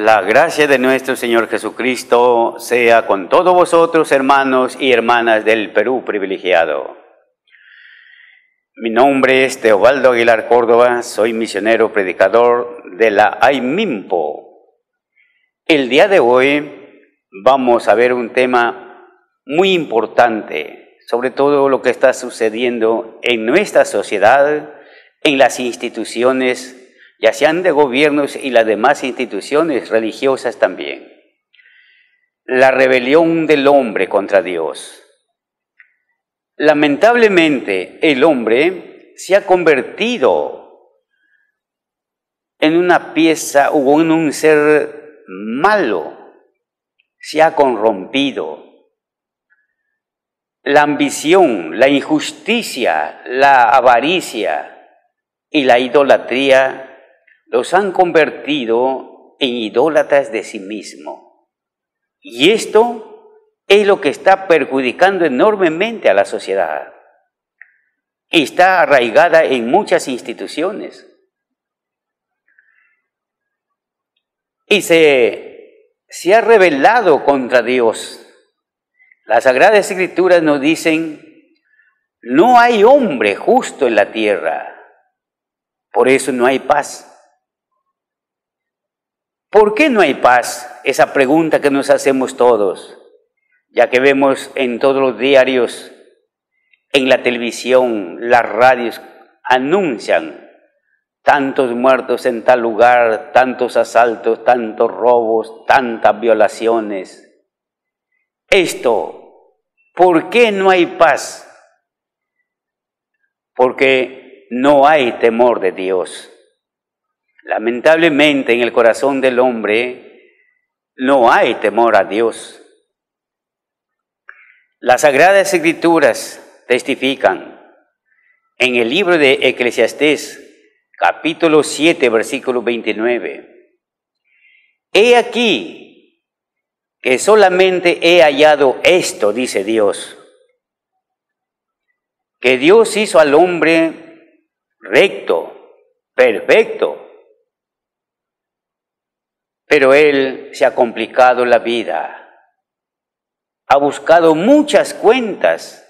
La gracia de nuestro Señor Jesucristo sea con todos vosotros, hermanos y hermanas del Perú privilegiado. Mi nombre es Teobaldo Aguilar Córdoba, soy misionero predicador de la AIMIMPO. El día de hoy vamos a ver un tema muy importante, sobre todo lo que está sucediendo en nuestra sociedad, en las instituciones, ya sean de gobiernos y las demás instituciones religiosas también. La rebelión del hombre contra Dios. Lamentablemente, el hombre se ha convertido en una pieza o en un ser malo, se ha corrompido. La ambición, la injusticia, la avaricia y la idolatría los han convertido en idólatras de sí mismo. Y esto es lo que está perjudicando enormemente a la sociedad. Está arraigada en muchas instituciones. Y se ha rebelado contra Dios. Las Sagradas Escrituras nos dicen, no hay hombre justo en la tierra, por eso no hay paz. ¿Por qué no hay paz? Esa pregunta que nos hacemos todos, ya que vemos en todos los diarios, en la televisión, las radios, anuncian tantos muertos en tal lugar, tantos asaltos, tantos robos, tantas violaciones. Esto, ¿por qué no hay paz? Porque no hay temor de Dios. Lamentablemente en el corazón del hombre no hay temor a Dios. Las Sagradas Escrituras testifican en el libro de Eclesiastés, capítulo 7, versículo 29. He aquí que solamente he hallado esto, dice Dios, que Dios hizo al hombre recto, perfecto, pero él se ha complicado la vida, ha buscado muchas cuentas.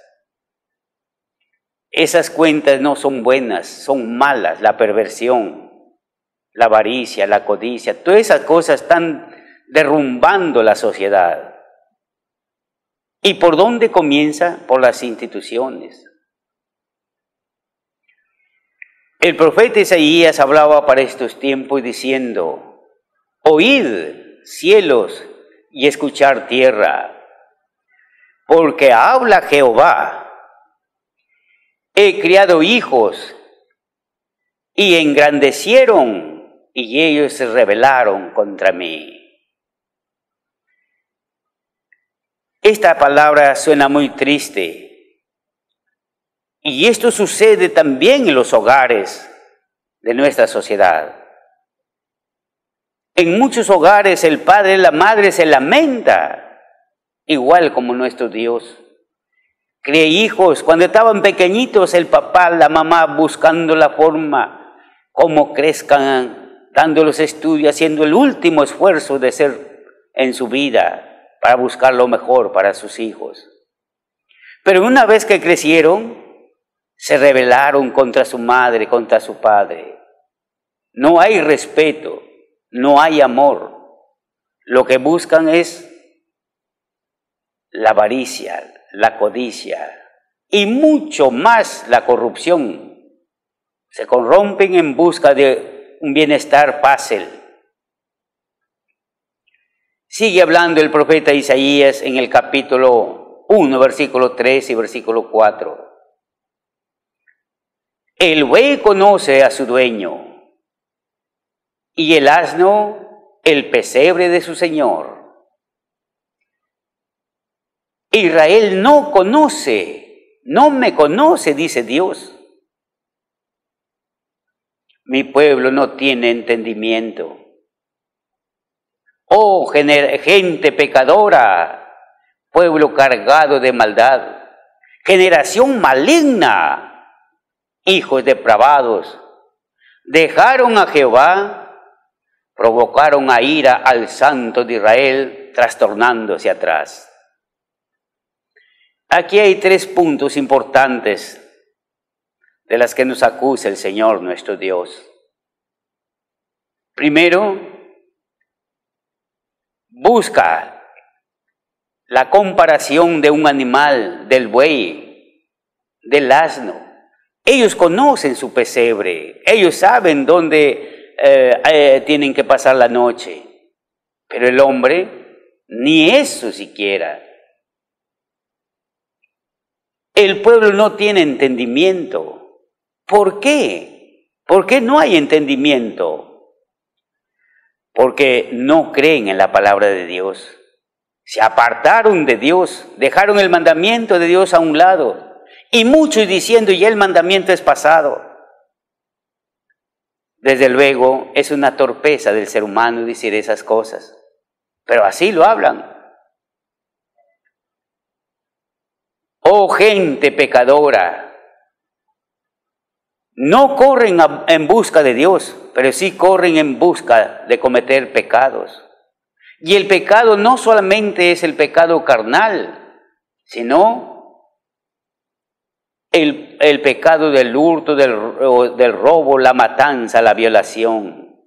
Esas cuentas no son buenas, son malas, la perversión, la avaricia, la codicia, todas esas cosas están derrumbando la sociedad. ¿Y por dónde comienza? Por las instituciones. El profeta Isaías hablaba para estos tiempos diciendo, oíd, cielos, y escuchar tierra, porque habla Jehová. He criado hijos, y engrandecieron, y ellos se rebelaron contra mí. Esta palabra suena muy triste, y esto sucede también en los hogares de nuestra sociedad. En muchos hogares el padre y la madre se lamenta, igual como nuestro Dios. Cría hijos, cuando estaban pequeñitos el papá, la mamá buscando la forma, cómo crezcan, dándolos estudios, haciendo el último esfuerzo de ser en su vida para buscar lo mejor para sus hijos. Pero una vez que crecieron, se rebelaron contra su madre, contra su padre. No hay respeto. No hay amor. Lo que buscan es la avaricia, la codicia y mucho más la corrupción. Se corrompen en busca de un bienestar fácil. Sigue hablando el profeta Isaías en el capítulo 1, versículo 3 y versículo 4. El buey conoce a su dueño, y el asno el pesebre de su señor. Israel no conoce, no me conoce, dice Dios. Mi pueblo no tiene entendimiento. Oh, gente pecadora, pueblo cargado de maldad, generación maligna, hijos depravados, dejaron a Jehová, provocaron a ira al Santo de Israel, trastornándose atrás. Aquí hay 3 puntos importantes de las que nos acusa el Señor nuestro Dios. Primero, busca la comparación de un animal, del buey, del asno. Ellos conocen su pesebre, ellos saben dónde tienen que pasar la noche, pero el hombre ni eso siquiera. El pueblo no tiene entendimiento. ¿Por qué? ¿Por qué no hay entendimiento? Porque no creen en la palabra de Dios. Se apartaron de Dios, dejaron el mandamiento de Dios a un lado. Y muchos diciendo, ya el mandamiento es pasado. Desde luego, es una torpeza del ser humano decir esas cosas. Pero así lo hablan. Oh gente pecadora, no corren en busca de Dios, pero sí corren en busca de cometer pecados. Y el pecado no solamente es el pecado carnal, sino el pecado del hurto, del robo, la matanza, la violación.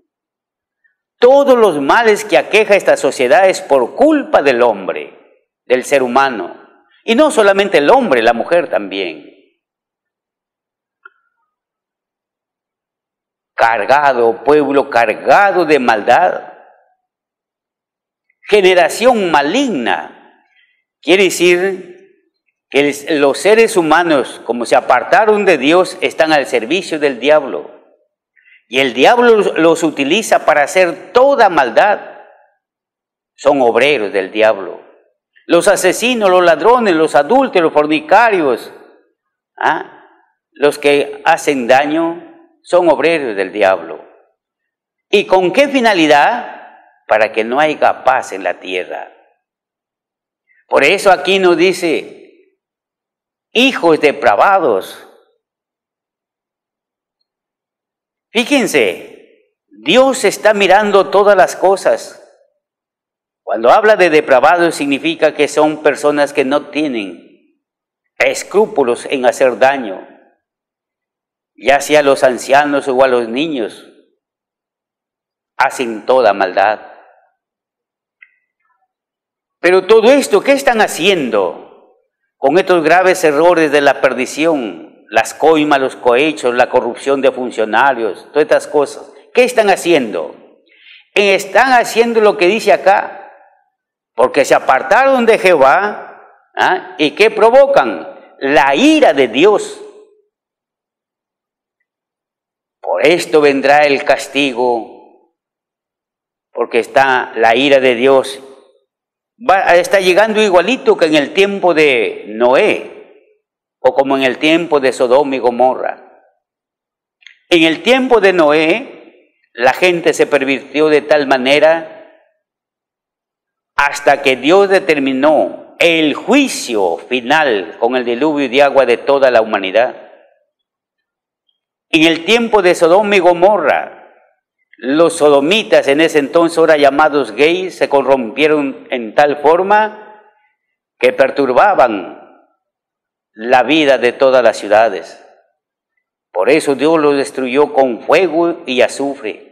Todos los males que aqueja esta sociedad es por culpa del hombre, del ser humano. Y no solamente el hombre, la mujer también. Cargado, pueblo cargado de maldad. Generación maligna. Quiere decir que los seres humanos, como se apartaron de Dios, están al servicio del diablo. Y el diablo los utiliza para hacer toda maldad. Son obreros del diablo. Los asesinos, los ladrones, los adúlteros, los fornicarios, los que hacen daño, son obreros del diablo. ¿Y con qué finalidad? Para que no haya paz en la tierra. Por eso aquí nos dice, hijos depravados. Fíjense, Dios está mirando todas las cosas. Cuando habla de depravados significa que son personas que no tienen escrúpulos en hacer daño, ya sea a los ancianos o a los niños, hacen toda maldad. Pero todo esto, ¿qué están haciendo con estos graves errores de la perdición? Las coimas, los cohechos, la corrupción de funcionarios, todas estas cosas. ¿Qué están haciendo? Están haciendo lo que dice acá. Porque se apartaron de Jehová, ¿y qué provocan? La ira de Dios. Por esto vendrá el castigo, porque está la ira de Dios. Está llegando igualito que en el tiempo de Noé, o como en el tiempo de Sodoma y Gomorra. En el tiempo de Noé, la gente se pervirtió de tal manera hasta que Dios determinó el juicio final con el diluvio de agua de toda la humanidad. En el tiempo de Sodoma y Gomorra, los sodomitas, en ese entonces ahora llamados gays, se corrompieron en tal forma que perturbaban la vida de todas las ciudades. Por eso Dios los destruyó con fuego y azufre.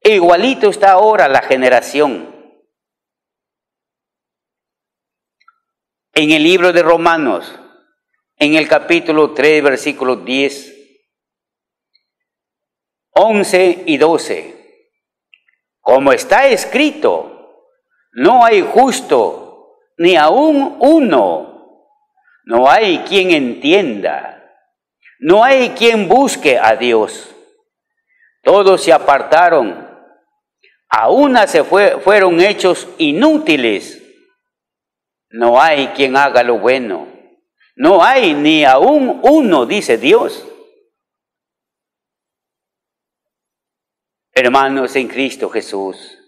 Igualito está ahora la generación. En el libro de Romanos, en el capítulo 3, versículos 10, 11 y 12. Como está escrito, no hay justo, ni aun uno. No hay quien entienda. No hay quien busque a Dios. Todos se apartaron. A una fueron hechos inútiles. No hay quien haga lo bueno. No hay ni aún uno, dice Dios. Hermanos en Cristo Jesús,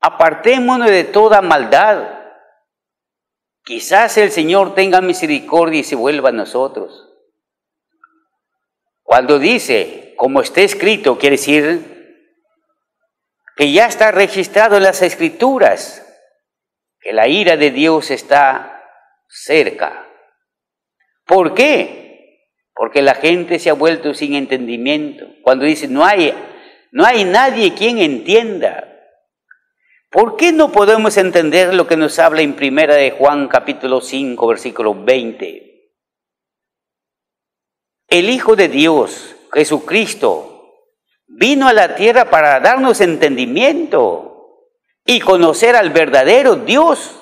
apartémonos de toda maldad. Quizás el Señor tenga misericordia y se vuelva a nosotros. Cuando dice, como está escrito, quiere decir que ya está registrado en las Escrituras, que la ira de Dios está cerca. ¿Por qué? Porque la gente se ha vuelto sin entendimiento. Cuando dice, no hay nadie quien entienda. ¿Por qué no podemos entender lo que nos habla en 1 de Juan capítulo 5, versículo 20? El Hijo de Dios, Jesucristo, vino a la tierra para darnos entendimiento y conocer al verdadero Dios.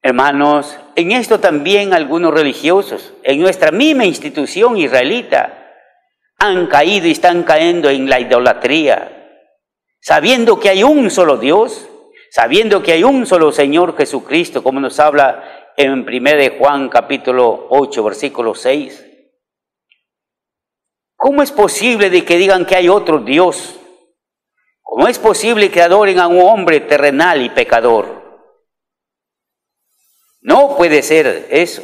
Hermanos, en esto también algunos religiosos, en nuestra misma institución israelita, han caído y están cayendo en la idolatría, sabiendo que hay un solo Dios, sabiendo que hay un solo Señor Jesucristo, como nos habla en 1 de Juan capítulo 8, versículo 6. ¿Cómo es posible de que digan que hay otro Dios? ¿Cómo es posible que adoren a un hombre terrenal y pecador? No puede ser eso.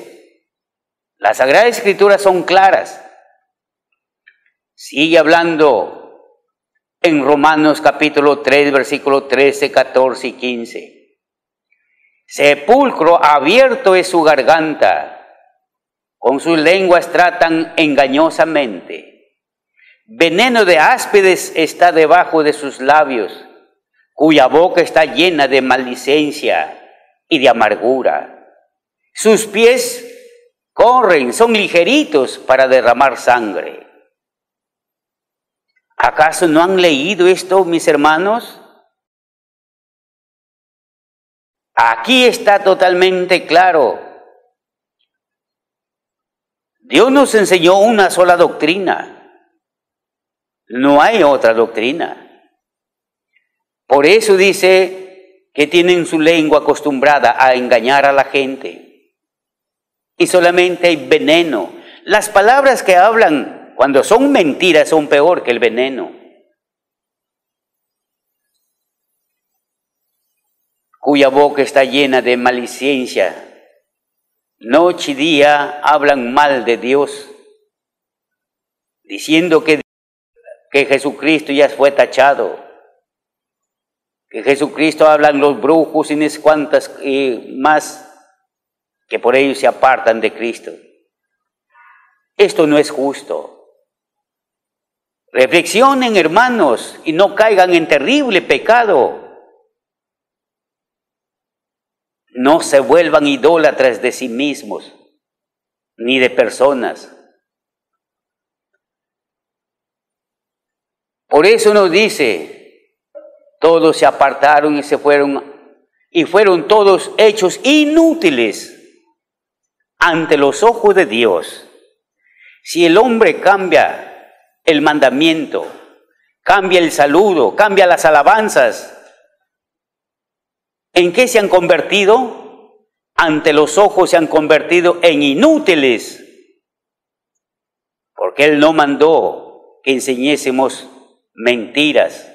Las Sagradas Escrituras son claras. Sigue hablando en Romanos capítulo 3, versículo 13, 14 y 15. Sepulcro abierto es su garganta, con sus lenguas tratan engañosamente. Veneno de áspides está debajo de sus labios, cuya boca está llena de maldicencia y de amargura. Sus pies corren, son ligeritos para derramar sangre. ¿Acaso no han leído esto, mis hermanos? Aquí está totalmente claro. Dios nos enseñó una sola doctrina. No hay otra doctrina. Por eso dice que tienen su lengua acostumbrada a engañar a la gente. Y solamente hay veneno. Las palabras que hablan cuando son mentiras son peor que el veneno. Cuya boca está llena de malicicia. Noche y día hablan mal de Dios, diciendo que Jesucristo ya fue tachado. Que Jesucristo hablan los brujos y no sé cuántas más, que por ellos se apartan de Cristo. Esto no es justo. Reflexionen, hermanos, y no caigan en terrible pecado. No se vuelvan idólatras de sí mismos, ni de personas. Por eso nos dice, todos se apartaron y fueron todos hechos inútiles ante los ojos de Dios. Si el hombre cambia el mandamiento, cambia el saludo, cambia las alabanzas, ¿en qué se han convertido? Ante los ojos se han convertido en inútiles, porque Él no mandó que enseñésemos mentiras.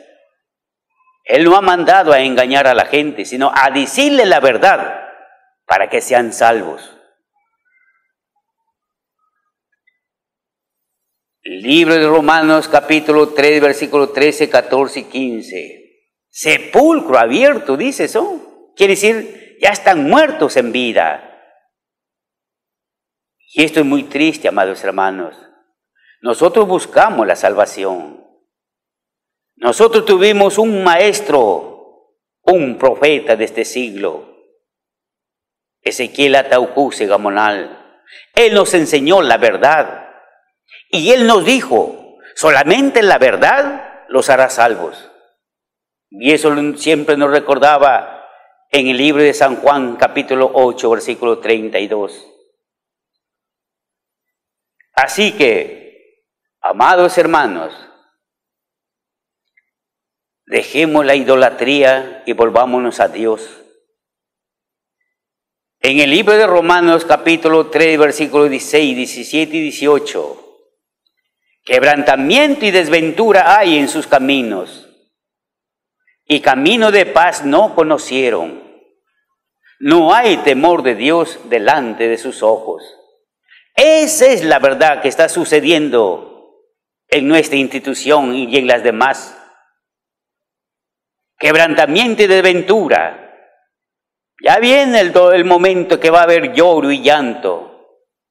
Él no ha mandado a engañar a la gente, sino a decirle la verdad para que sean salvos. Libro de Romanos capítulo 3, versículo 13, 14 y 15. Sepulcro abierto, dice eso. Quiere decir, ya están muertos en vida. Y esto es muy triste, amados hermanos. Nosotros buscamos la salvación. Nosotros tuvimos un maestro, un profeta de este siglo, Ezequiel Ataucuse Gamonal. Él nos enseñó la verdad. Y Él nos dijo, solamente la verdad los hará salvos. Y eso siempre nos recordaba en el libro de San Juan, capítulo 8, versículo 32. Así que, amados hermanos, dejemos la idolatría y volvámonos a Dios. En el libro de Romanos, capítulo 3, versículos 16, 17 y 18, quebrantamiento y desventura hay en sus caminos, y camino de paz no conocieron. No hay temor de Dios delante de sus ojos. Esa es la verdad que está sucediendo en nuestra institución y en las demás. Quebrantamiento y desventura. Ya viene el momento que va a haber lloro y llanto,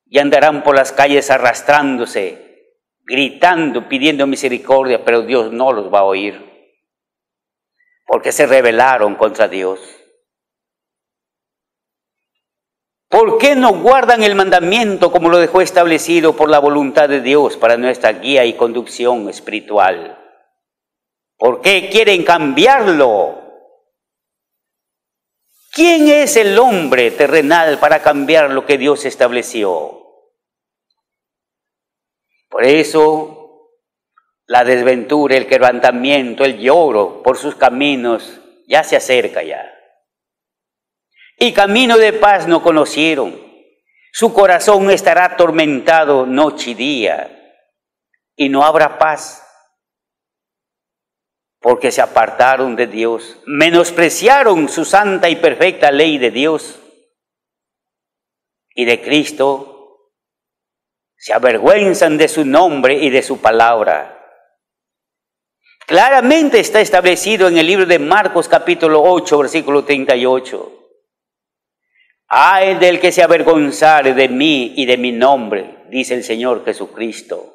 y andarán por las calles arrastrándose, gritando, pidiendo misericordia, pero Dios no los va a oír, porque se rebelaron contra Dios. ¿Por qué no guardan el mandamiento como lo dejó establecido por la voluntad de Dios para nuestra guía y conducción espiritual? ¿Por qué quieren cambiarlo? ¿Quién es el hombre terrenal para cambiar lo que Dios estableció? Por eso, la desventura, el quebrantamiento, el lloro por sus caminos ya se acerca ya. Y camino de paz no conocieron. Su corazón estará atormentado noche y día, y no habrá paz, porque se apartaron de Dios, menospreciaron su santa y perfecta ley de Dios y de Cristo, se avergüenzan de su nombre y de su palabra. Claramente está establecido en el libro de Marcos capítulo 8, versículo 38. Ay del que se avergonzare de mí y de mi nombre, dice el Señor Jesucristo.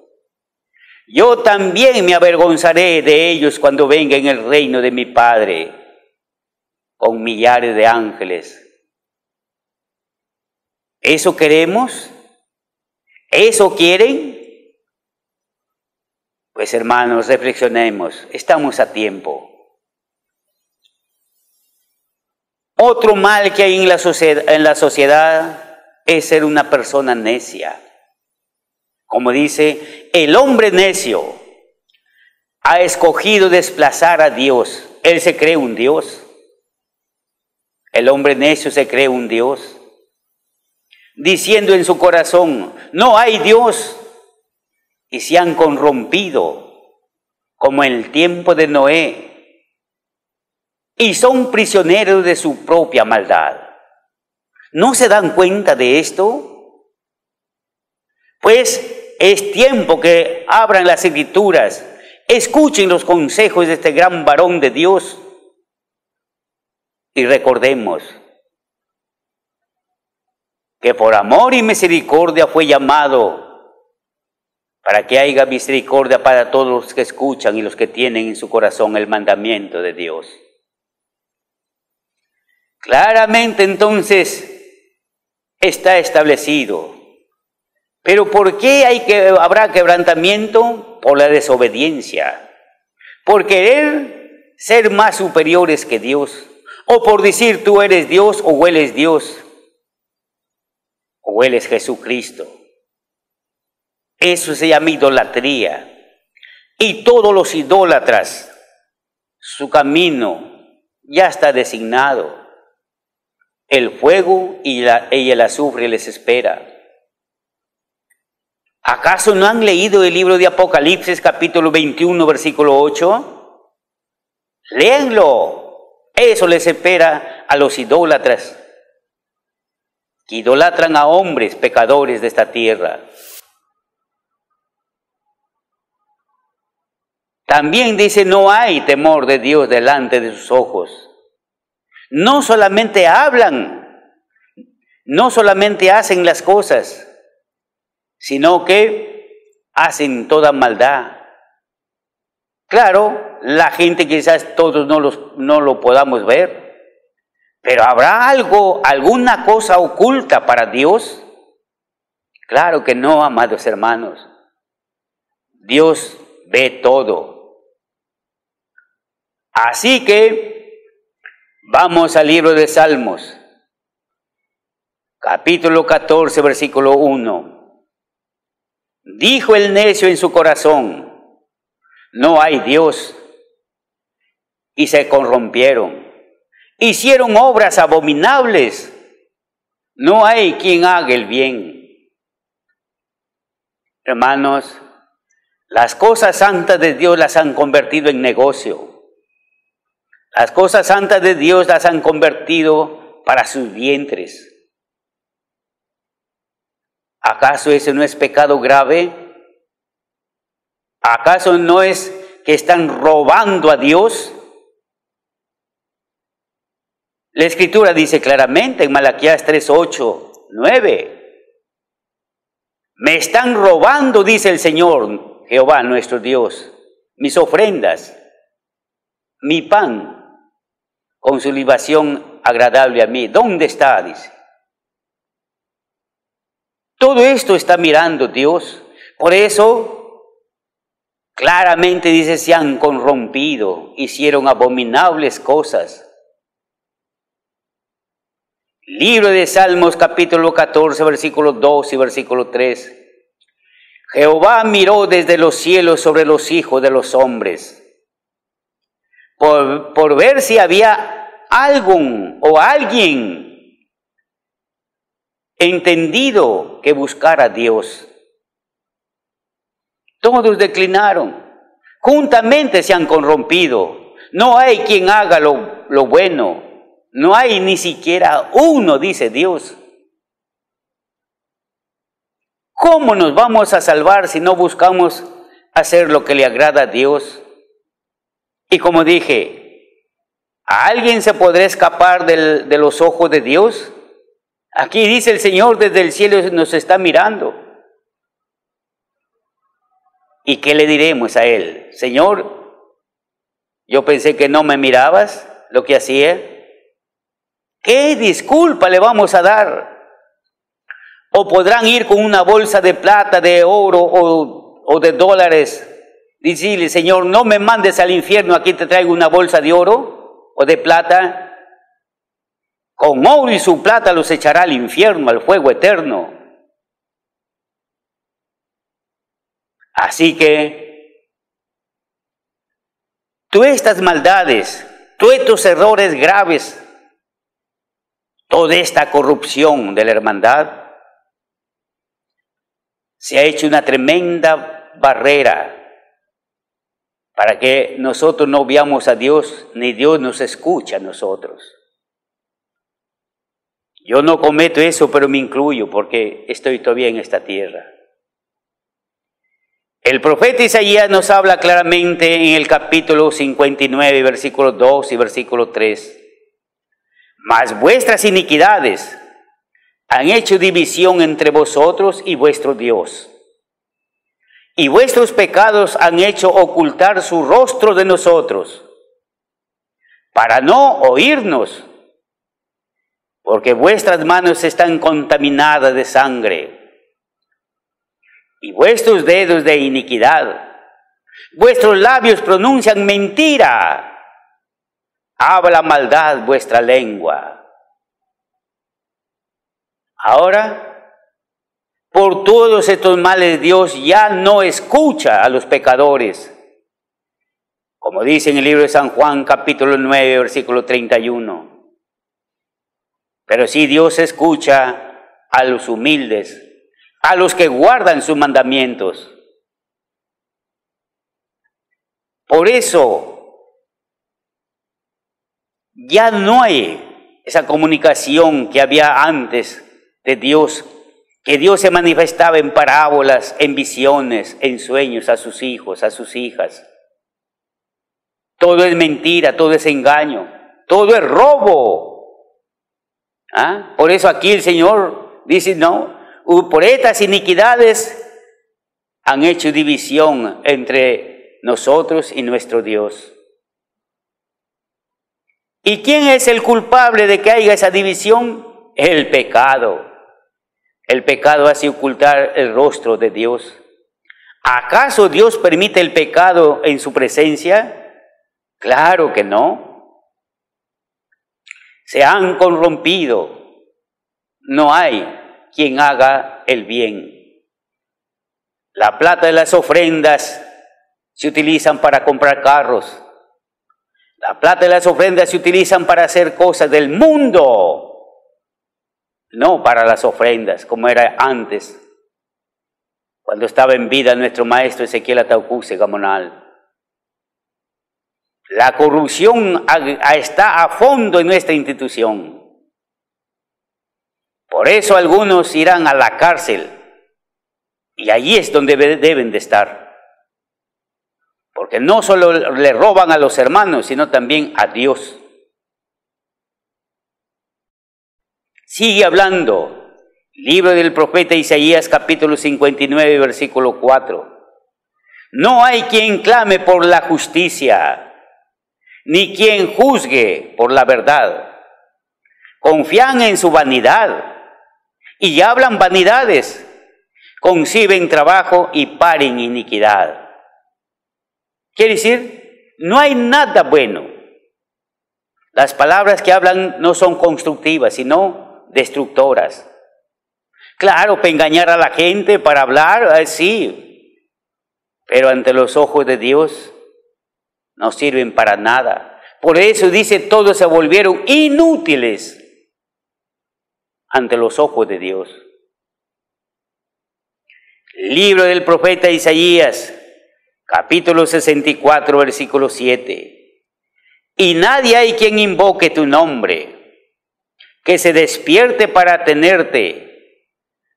Yo también me avergonzaré de ellos cuando venga en el reino de mi Padre, con millares de ángeles. ¿Eso queremos? ¿Eso quieren? Pues hermanos, reflexionemos, estamos a tiempo. Otro mal que hay en la sociedad es ser una persona necia. Como dice, el hombre necio ha escogido desplazar a Dios. Él se cree un Dios. El hombre necio se cree un Dios, diciendo en su corazón, no hay Dios, y se han corrompido, como en el tiempo de Noé, y son prisioneros de su propia maldad. ¿No se dan cuenta de esto? Pues es tiempo que abran las Escrituras, escuchen los consejos de este gran varón de Dios y recordemos que por amor y misericordia fue llamado para que haya misericordia para todos los que escuchan y los que tienen en su corazón el mandamiento de Dios. Claramente entonces está establecido. Pero ¿por qué habrá quebrantamiento? Por la desobediencia, por querer ser más superiores que Dios, o por decir tú eres Dios, o él es Dios, o él es Jesucristo. Eso se llama idolatría. Y todos los idólatras, su camino ya está designado. El fuego y el azufre les espera. ¿Acaso no han leído el libro de Apocalipsis, capítulo 21, versículo 8? Léanlo. Eso les espera a los idólatras, que idolatran a hombres pecadores de esta tierra. También dice, no hay temor de Dios delante de sus ojos. No solamente hablan, no solamente hacen las cosas, sino que hacen toda maldad. Claro, la gente quizás todos no lo podamos ver, pero ¿habrá alguna cosa oculta para Dios? Claro que no, amados hermanos. Dios ve todo. Así que vamos al libro de Salmos, capítulo 14, versículo 1. Dijo el necio en su corazón, no hay Dios, y se corrompieron. Hicieron obras abominables, no hay quien haga el bien. Hermanos, las cosas santas de Dios las han convertido en negocio. Las cosas santas de Dios las han convertido para sus vientres. ¿Acaso eso no es pecado grave? ¿Acaso no es que están robando a Dios? La Escritura dice claramente en Malaquías 3, 8, 9. Me están robando, dice el Señor, Jehová nuestro Dios, mis ofrendas, mi pan, con su libación agradable a mí. ¿Dónde está? Dice. Todo esto está mirando Dios. Por eso, claramente dice, se han corrompido, hicieron abominables cosas. Libro de Salmos, capítulo 14, versículo 2 y versículo 3. Jehová miró desde los cielos sobre los hijos de los hombres, por ver si había algún o alguien entendido que buscara a Dios. Todos declinaron, juntamente se han corrompido. No hay quien haga lo bueno. No hay ni siquiera uno, dice Dios. ¿Cómo nos vamos a salvar si no buscamos hacer lo que le agrada a Dios? Y como dije, ¿a alguien se podrá escapar de los ojos de Dios? Aquí dice el Señor, desde el cielo nos está mirando. ¿Y qué le diremos a Él? Señor, yo pensé que no me mirabas lo que hacía. ¿Qué disculpa le vamos a dar? ¿O podrán ir con una bolsa de plata, de oro o de dólares? Decirle, Señor, no me mandes al infierno, aquí te traigo una bolsa de oro o de plata. Con oro y su plata los echará al infierno, al fuego eterno. Así que, todas estas maldades, todos estos errores graves, toda esta corrupción de la hermandad, se ha hecho una tremenda barrera para que nosotros no veamos a Dios, ni Dios nos escucha a nosotros. Yo no cometo eso, pero me incluyo porque estoy todavía en esta tierra. El profeta Isaías nos habla claramente en el capítulo 59, versículo 2 y versículo 3. Mas vuestras iniquidades han hecho división entre vosotros y vuestro Dios. Y vuestros pecados han hecho ocultar su rostro de nosotros, para no oírnos, porque vuestras manos están contaminadas de sangre, y vuestros dedos de iniquidad. Vuestros labios pronuncian mentira. Habla maldad vuestra lengua. Ahora, por todos estos males Dios ya no escucha a los pecadores. Como dice en el libro de San Juan, capítulo 9, versículo 31. Pero sí Dios escucha a los humildes, a los que guardan sus mandamientos. Por eso, ya no hay esa comunicación que había antes de Dios, que Dios se manifestaba en parábolas, en visiones, en sueños a sus hijos, a sus hijas. Todo es mentira, todo es engaño, todo es robo. ¿Ah? Por eso aquí el Señor dice, no, por estas iniquidades han hecho división entre nosotros y nuestro Dios. ¿Y quién es el culpable de que haya esa división? El pecado. El pecado hace ocultar el rostro de Dios. ¿Acaso Dios permite el pecado en su presencia? Claro que no. Se han corrompido. No hay quien haga el bien. La plata de las ofrendas se utilizan para comprar carros. La plata de las ofrendas se utilizan para hacer cosas del mundo, no para las ofrendas, como era antes, cuando estaba en vida nuestro maestro Ezequiel Ataucuse Gamonal. La corrupción está a fondo en nuestra institución. Por eso algunos irán a la cárcel, Y allí es donde deben de estar. Porque no solo le roban a los hermanos, sino también a Dios. Sigue hablando. Libro del profeta Isaías, capítulo 59, versículo 4. No hay quien clame por la justicia, ni quien juzgue por la verdad. Confían en su vanidad y hablan vanidades, conciben trabajo y paren iniquidad. Quiere decir, no hay nada bueno. Las palabras que hablan no son constructivas, sino destructoras. Claro, para engañar a la gente, para hablar, sí, pero ante los ojos de Dios no sirven para nada. Por eso dice, todos se volvieron inútiles ante los ojos de Dios. Libro del profeta Isaías, capítulo 64, versículo 7. Y nadie hay quien invoque tu nombre, que se despierte para tenerte,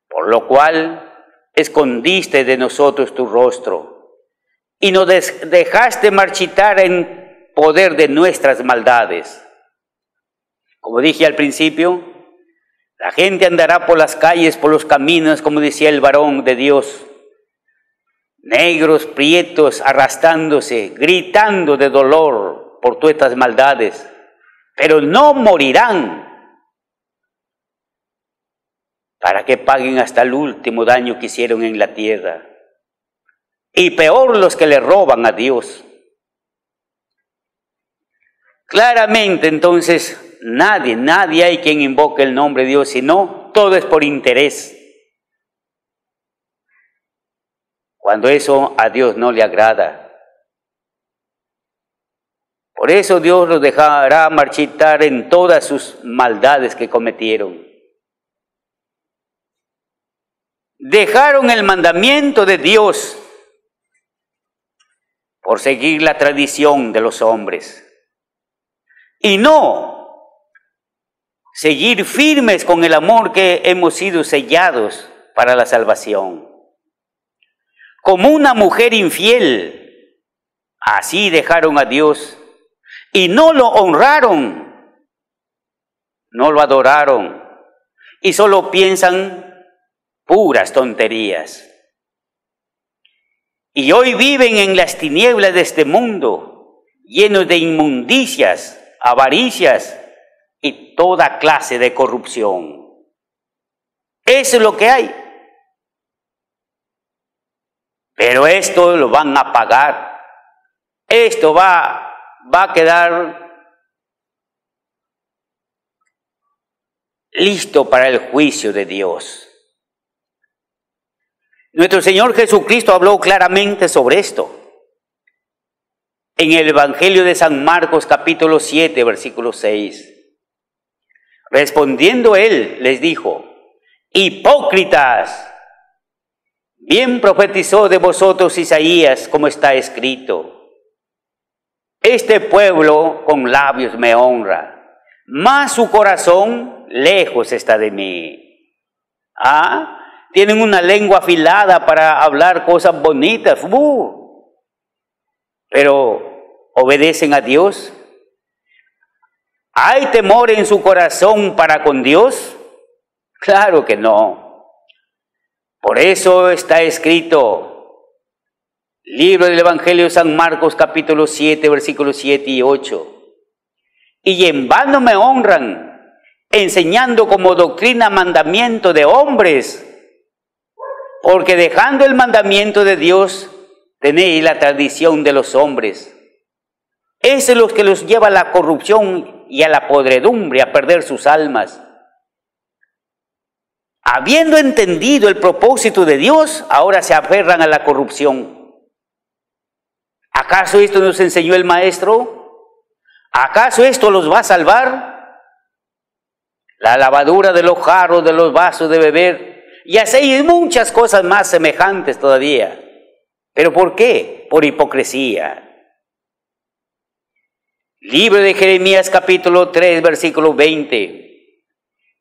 por lo cual escondiste de nosotros tu rostro, y nos dejaste marchitar en poder de nuestras maldades. Como dije al principio, la gente andará por las calles, por los caminos, como decía el varón de Dios, negros, prietos, arrastrándose, gritando de dolor por todas estas maldades, pero no morirán, para que paguen hasta el último daño que hicieron en la tierra. Y peor los que le roban a Dios. Claramente, entonces, nadie hay quien invoque el nombre de Dios, sino todo es por interés. Cuando eso a Dios no le agrada. Por eso Dios los dejará marchitar en todas sus maldades que cometieron. Dejaron el mandamiento de Dios por seguir la tradición de los hombres. Y no seguir firmes con el amor que hemos sido sellados para la salvación. Como una mujer infiel, así dejaron a Dios y no lo honraron, no lo adoraron y solo piensan puras tonterías. Y hoy viven en las tinieblas de este mundo, llenos de inmundicias, avaricias y toda clase de corrupción. Eso es lo que hay. Pero esto lo van a pagar. Esto va a quedar listo para el juicio de Dios. Nuestro Señor Jesucristo habló claramente sobre esto. En el Evangelio de San Marcos, capítulo 7, versículo 6. Respondiendo él, les dijo: hipócritas, bien profetizó de vosotros Isaías, como está escrito: este pueblo con labios me honra, mas su corazón lejos está de mí. Tienen una lengua afilada para hablar cosas bonitas, pero ¿obedecen a Dios? ¿Hay temor en su corazón para con Dios? Claro que no. Por eso está escrito, libro del Evangelio de San Marcos, capítulo 7, versículos 7 y 8. Y en vano me honran, enseñando como doctrina mandamiento de hombres, porque dejando el mandamiento de Dios, tenéis la tradición de los hombres. Eso es lo que los lleva a la corrupción y a la podredumbre, a perder sus almas. Habiendo entendido el propósito de Dios, ahora se aferran a la corrupción. ¿Acaso esto nos enseñó el Maestro? ¿Acaso esto los va a salvar? La lavadura de los jarros, de los vasos de beber, y así muchas cosas más semejantes todavía. ¿Pero por qué? Por hipocresía. Libro de Jeremías, capítulo 3, versículo 20.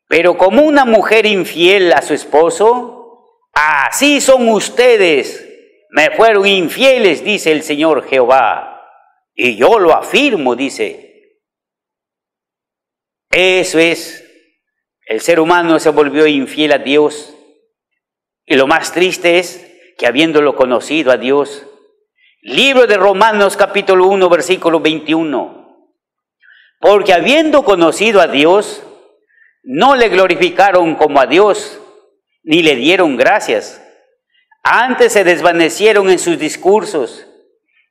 Pero como una mujer infiel a su esposo, así son ustedes, me fueron infieles, dice el Señor Jehová, y yo lo afirmo, dice. Eso es, el ser humano se volvió infiel a Dios, y lo más triste es que habiéndolo conocido a Dios, libro de Romanos capítulo 1, versículo 21, porque habiendo conocido a Dios, no le glorificaron como a Dios, ni le dieron gracias. Antes se desvanecieron en sus discursos,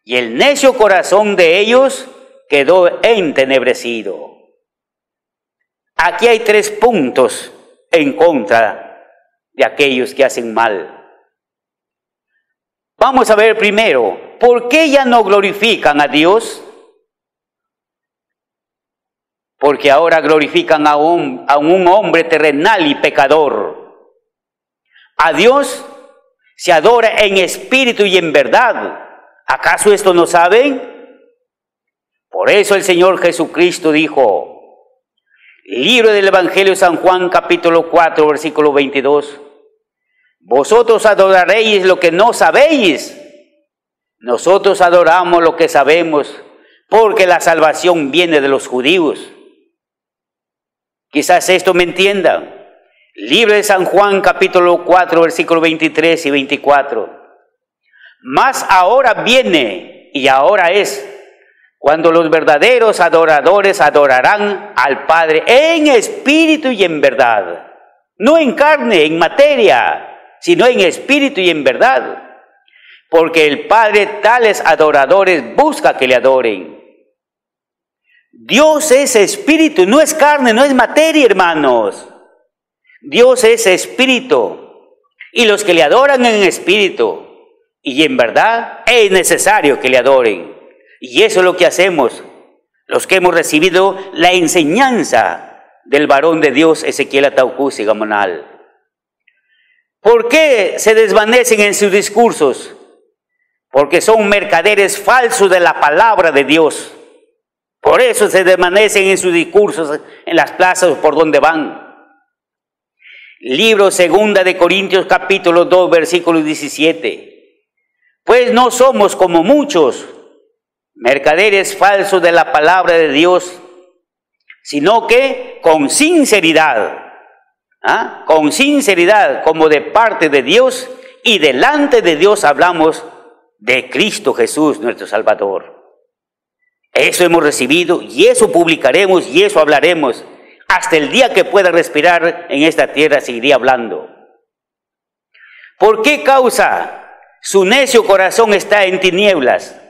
y el necio corazón de ellos quedó entenebrecido. Aquí hay 3 puntos en contra de aquellos que hacen mal. Vamos a ver primero, ¿por qué ya no glorifican a Dios? Porque ahora glorifican a un hombre terrenal y pecador. A Dios se adora en espíritu y en verdad. ¿Acaso esto no saben? Por eso el Señor Jesucristo dijo, libro del Evangelio de San Juan, capítulo 4, versículo 22, vosotros adoraréis lo que no sabéis, nosotros adoramos lo que sabemos, porque la salvación viene de los judíos. Quizás esto me entiendan. Libro de San Juan, capítulo 4, versículo 23 y 24. Mas ahora viene y ahora es cuando los verdaderos adoradores adorarán al Padre en espíritu y en verdad. No en carne, en materia, sino en espíritu y en verdad. Porque el Padre tales adoradores busca que le adoren. Dios es espíritu, no es carne, no es materia, hermanos. Dios es espíritu, y los que le adoran en espíritu y en verdad es necesario que le adoren. Y eso es lo que hacemos, los que hemos recibido la enseñanza del varón de Dios, Ezequiel Ataucusi Gamonal. ¿Por qué se desvanecen en sus discursos? Porque son mercaderes falsos de la palabra de Dios. Por eso se desvanecen en sus discursos en las plazas por donde van. Libro 2 de Corintios capítulo 2 versículo 17. Pues no somos como muchos mercaderes falsos de la palabra de Dios, sino que con sinceridad, con sinceridad como de parte de Dios y delante de Dios hablamos de Cristo Jesús nuestro Salvador. Eso hemos recibido y eso publicaremos y eso hablaremos. Hasta el día que pueda respirar en esta tierra seguiré hablando. ¿Por qué causa su necio corazón está en tinieblas?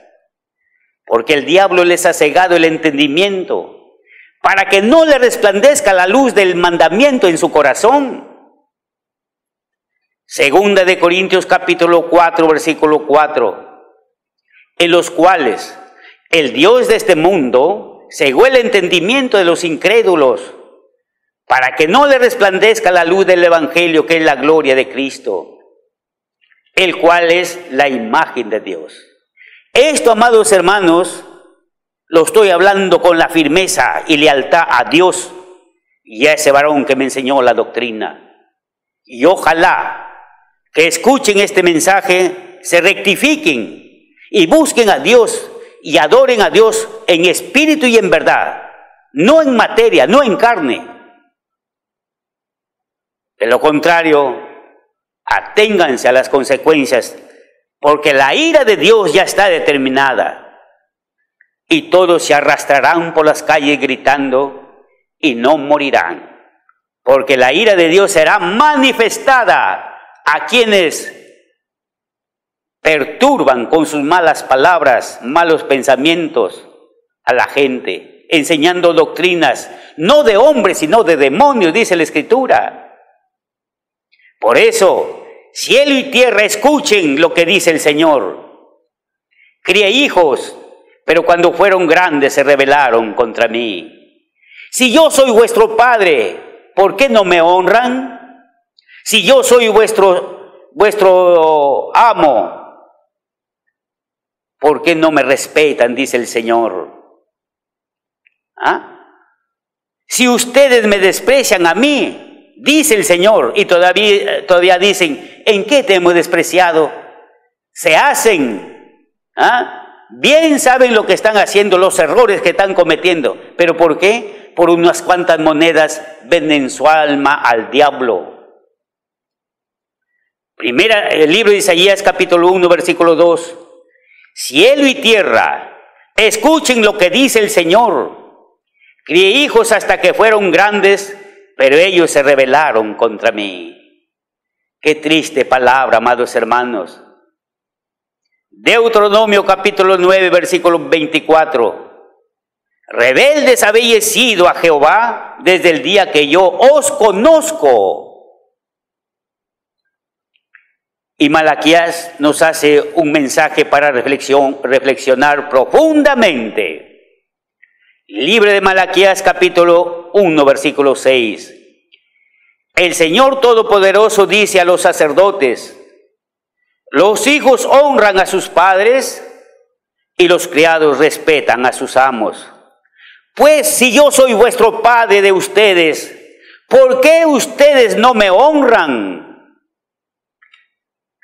Porque el diablo les ha cegado el entendimiento para que no le resplandezca la luz del mandamiento en su corazón. 2 de Corintios capítulo 4 versículo 4, en los cuales el Dios de este mundo cegó el entendimiento de los incrédulos para que no le resplandezca la luz del Evangelio, que es la gloria de Cristo, el cual es la imagen de Dios. Esto, amados hermanos, lo estoy hablando con la firmeza y lealtad a Dios y a ese varón que me enseñó la doctrina. Y ojalá que escuchen este mensaje, se rectifiquen y busquen a Dios y adoren a Dios en espíritu y en verdad, no en materia, no en carne. De lo contrario, aténganse a las consecuencias, porque la ira de Dios ya está determinada, y todos se arrastrarán por las calles gritando y no morirán, porque la ira de Dios será manifestada a quienes perturban con sus malas palabras, malos pensamientos a la gente, enseñando doctrinas, no de hombres, sino de demonios, dice la Escritura. Por eso, cielo y tierra, escuchen lo que dice el Señor. Crié hijos, pero cuando fueron grandes se rebelaron contra mí. Si yo soy vuestro padre, ¿por qué no me honran? Si yo soy vuestro amo, ¿por qué no me respetan? Dice el Señor. Si ustedes me desprecian a mí, dice el Señor, y todavía dicen, ¿En qué te hemos despreciado? Se hacen, bien saben lo que están haciendo, los errores que están cometiendo. ¿Pero por qué? Por unas cuantas monedas venden su alma al diablo. El libro de Isaías, capítulo 1, versículo 2. Cielo y tierra, escuchen lo que dice el Señor. Crié hijos hasta que fueron grandes, pero ellos se rebelaron contra mí. Qué triste palabra, amados hermanos. Deuteronomio capítulo 9, versículo 24. Rebeldes habéis sido a Jehová desde el día que yo os conozco. Y Malaquías nos hace un mensaje para reflexionar profundamente. Libro de Malaquías capítulo 1, versículo 6. El Señor Todopoderoso dice a los sacerdotes: los hijos honran a sus padres y los criados respetan a sus amos. Pues si yo soy vuestro padre de ustedes, ¿por qué ustedes no me honran?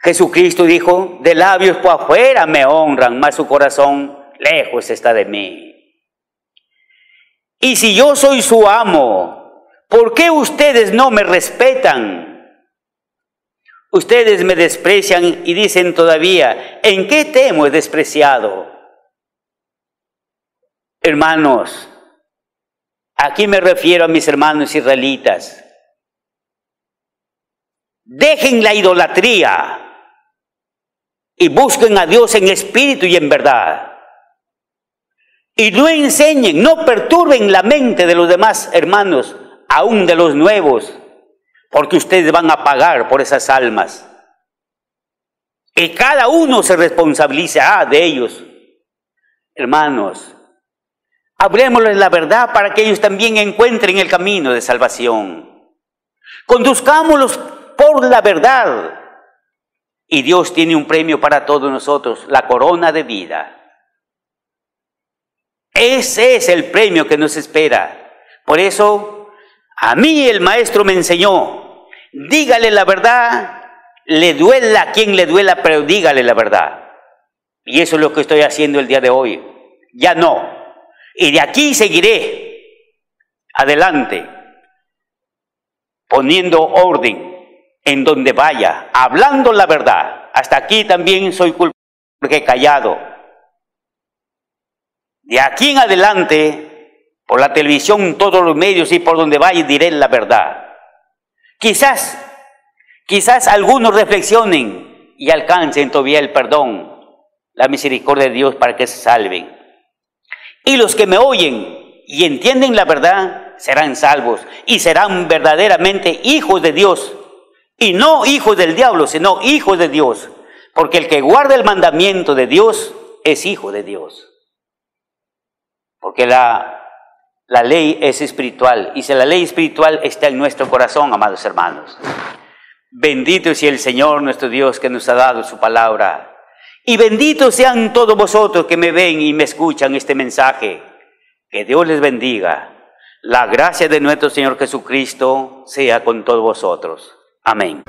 Jesucristo dijo: de labios por afuera me honran, mas su corazón lejos está de mí. Y si yo soy su amo, ¿por qué ustedes no me respetan? Ustedes me desprecian y dicen todavía: ¿en qué te hemos despreciado? Hermanos, aquí me refiero a mis hermanos israelitas. Dejen la idolatría y busquen a Dios en espíritu y en verdad. Y no enseñen, no perturben la mente de los demás hermanos, aún de los nuevos, porque ustedes van a pagar por esas almas. Y cada uno se responsabiliza de ellos. Hermanos, hablemosles la verdad para que ellos también encuentren el camino de salvación. Conduzcámoslos por la verdad. Y Dios tiene un premio para todos nosotros, la corona de vida. Ese es el premio que nos espera. Por eso, a mí el maestro me enseñó: dígale la verdad, le duela a quien le duela, pero dígale la verdad. Y eso es lo que estoy haciendo el día de hoy. Ya no. Y de aquí seguiré adelante, poniendo orden en donde vaya, hablando la verdad. Hasta aquí también soy culpable porque he callado. De aquí en adelante, por la televisión, todos los medios y por donde vaya, diré la verdad. Quizás algunos reflexionen y alcancen todavía el perdón, la misericordia de Dios para que se salven. Y los que me oyen y entienden la verdad serán salvos y serán verdaderamente hijos de Dios. Y no hijos del diablo, sino hijos de Dios. Porque el que guarda el mandamiento de Dios es hijo de Dios. Porque la ley es espiritual. Y si la ley espiritual está en nuestro corazón, amados hermanos. Bendito sea el Señor nuestro Dios que nos ha dado su palabra. Y benditos sean todos vosotros que me ven y me escuchan este mensaje. Que Dios les bendiga. La gracia de nuestro Señor Jesucristo sea con todos vosotros. Amén.